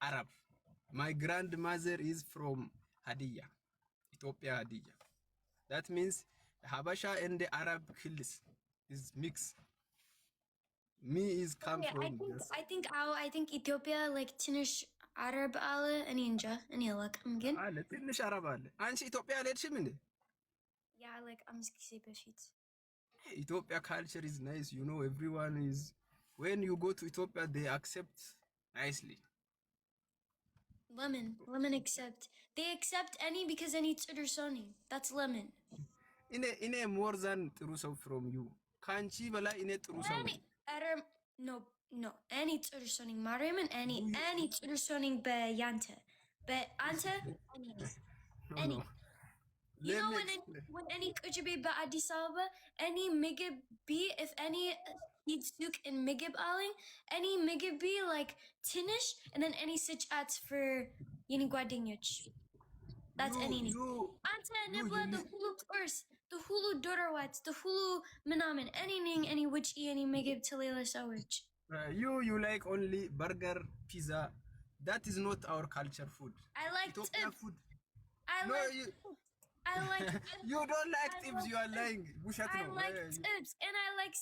Arab. My grandmother is from Hadiya, Ethiopia Hadiya. That means Habasha and the Arab hills is mixed. Me is come Okay, from I think Ethiopia like ትንሽ አረብ አለ እኔ እንጃ እኔ አላውቅም ግን አለ ትንሽ አረብ አለ። አንቺ ኢትዮጵያ አልሄድሽም እንዴ? ያ like አምስት ጊዜ በፊት Ethiopia culture is nice. You know, everyone is when you go to Ethiopia, they accept nicely. lemon accept they accept any because any ጥሩ ሰው ነኝ that's lemon እኔ more than ጥሩ ሰው from you ካንቺ በላይ እኔ ጥሩ ሰው ነኝ። no any ጥሩ ሰው ነኝ ማርያምን any ጥሩ ሰው ነኝ በአንተ any you know when any ቁጭቤ በአዲስ አበባ any ምግብ ቢ if any eat souk in ምግብ አለኝ any ምግብ ቢ like ትንሽ and then any ስጫት for የኔ ጓደኞች that's any አንተ ንብላ the ሁሉ ቁርስ the ሁሉ ዶሮ ወጥ the ሁሉ ምናምን anything any ውጪ any ምግብ ለሌላ ሰዎች you like only burger pizza that is not our culture food. I like Ethiopia food. I no, like I like you don't like tips, you are lying. I like tips and I like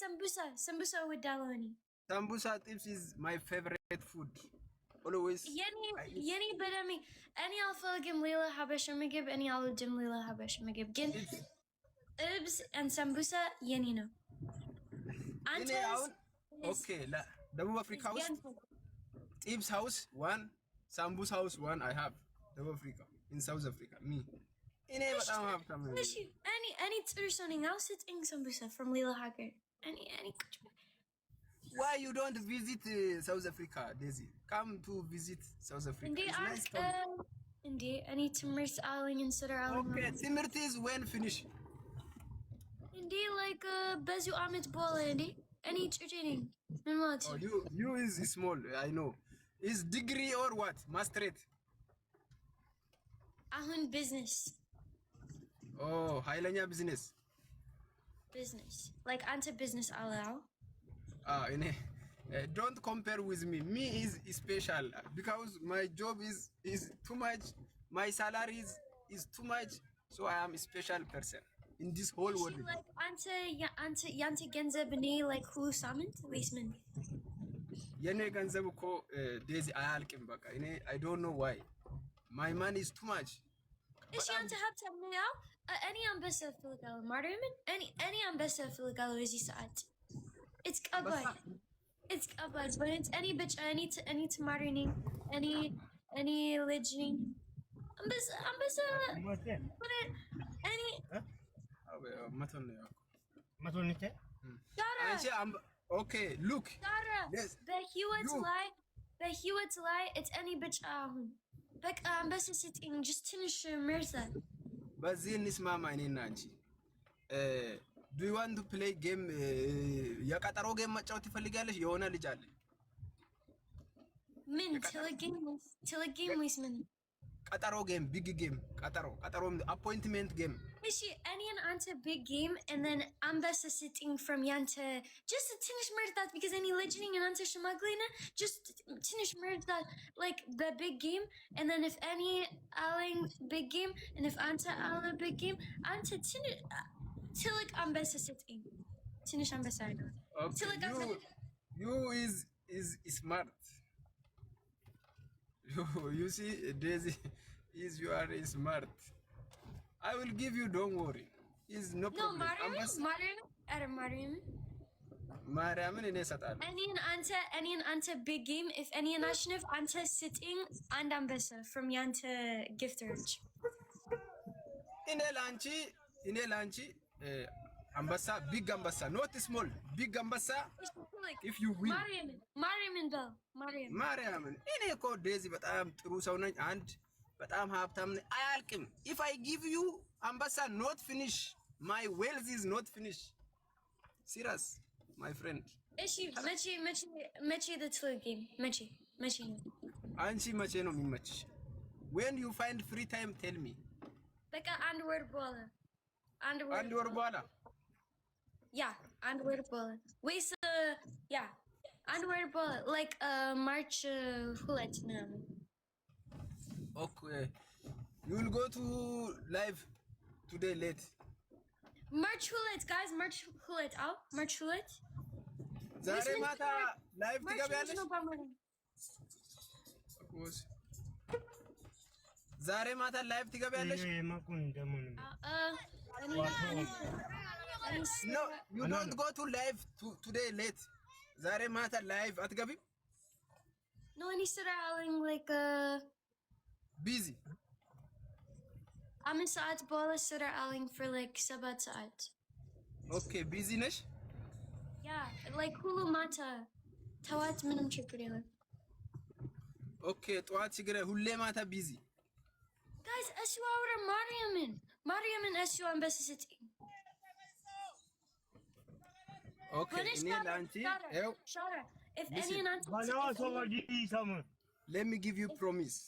sambusa with daloni. Sambusa tips is my favorite food. Always. Yeni بدمي أني أفضل ليلة حبش مجيب أني أفضل ليلة حبش مجيب جن tips and sambusa yeni no. Okay لا دبوب أفريقيا house tips house one sambusa house one I have Debub Africa in South Africa me. Any something else eating sambusa from Lila Haggard. Any. Why you don't visit South Africa, Daisy? Come to visit South Africa. Indeed, any Timrit Alling instead of Alling. Okay, Timrit is when finish. Indeed, like Bezu Amit Ball, Andy. Any training. Oh, you is small. I know. Is degree or what? Masterate. Ahun business. Oh, Highland business. Like anti business allow. Don't compare with me. Me is special because my job is too much. My salary is too much. So I am a special person in this whole world. Like anti genzeb ne like who summoned Wasteman. Yene ganzeb ko Daisy ayalkim baka. I don't know why. My money is too much. Is she on to have to now? Any ambassador Filigalo Martyman? Any ambassador Filigalo is he said? It's kabad. It's kabad, but it's any bitch any to martyring, any legend. Ambassador but any okay, look. Yes. But he would lie, it's any bitch Like ambassador sitting just finish Mirza. በዚህ እንስማማ እኔና አንቺ do you want to play game የቀጠሮ ጌም መጫወት ትፈልጋለሽ? የሆነ ልጅ አለ ምን ቴሌጌም ወይስ ምን ቀጠሮ ጌም ቢግ ጌም ቀጠሮ appointment game እሺ እኔን አንተ big game and then ambassador sitting from ያንተ just ትንሽ መርዳት because any legending and አንተ ሽማግሌና just ትንሽ መርዳት like the big game and then if any alling big game and if አንተ አለ big game አንተ ትንሽ ትልቅ ambassador sitting ትንሽ ambassador okay you is smart you see Daisy is you are smart I will give you don't worry is no problem Mariam እኔ እሰጣለሁ እኔን አንተ big game if any national አንተ sitting and ambassador from ያንተ gifters እኔ ላንቺ አንበሳ big አንበሳ not small big አንበሳ if you win ማርያም እኔ እኮ Daisy በጣም ጥሩ ሰው ነኝ አንድ በጣም ሀብታም ነኝ አያልቅም if I give you አንበሳ not finish my wealth is not finish serious my friend እሺ መቼ the twig game መቼ አንቺ መቼ ነው የሚመችሽ when you find free time tell me በቃ አንድ ወር በኋላ ያ አንድ ወር በኋላ ወይስ ያ አንድ ወር like March ሁለት ምናምን Okay. You will go to live today late. March ሁለት guys March ሁለት አዎ March ሁለት ዛሬ ማታ ላይቭ ትገቢያለሽ? ዛሬ ማታ ላይቭ ትገቢያለሽ? No, you don't go to live today late. ዛሬ ማታ ላይቭ አትገቢም? No, እኔ ስራ አለኝ like busy. አምስት ሰዓት በኋላ ስራ አለኝ for like 7 ሰዓት Okay, busy ነሽ? Yeah, like ሁሉ ማታ ጠዋት ምንም ችግር የለም። Okay, ጠዋት ችግር ሁሌ ማታ ቢዚ። Guys, እሱ አውራ ማርያምን እሱ አንበሳ ስጪኝ። Okay, እኔ ለአንቺ ይኸው Shara, if any እናንተ let me give you promise.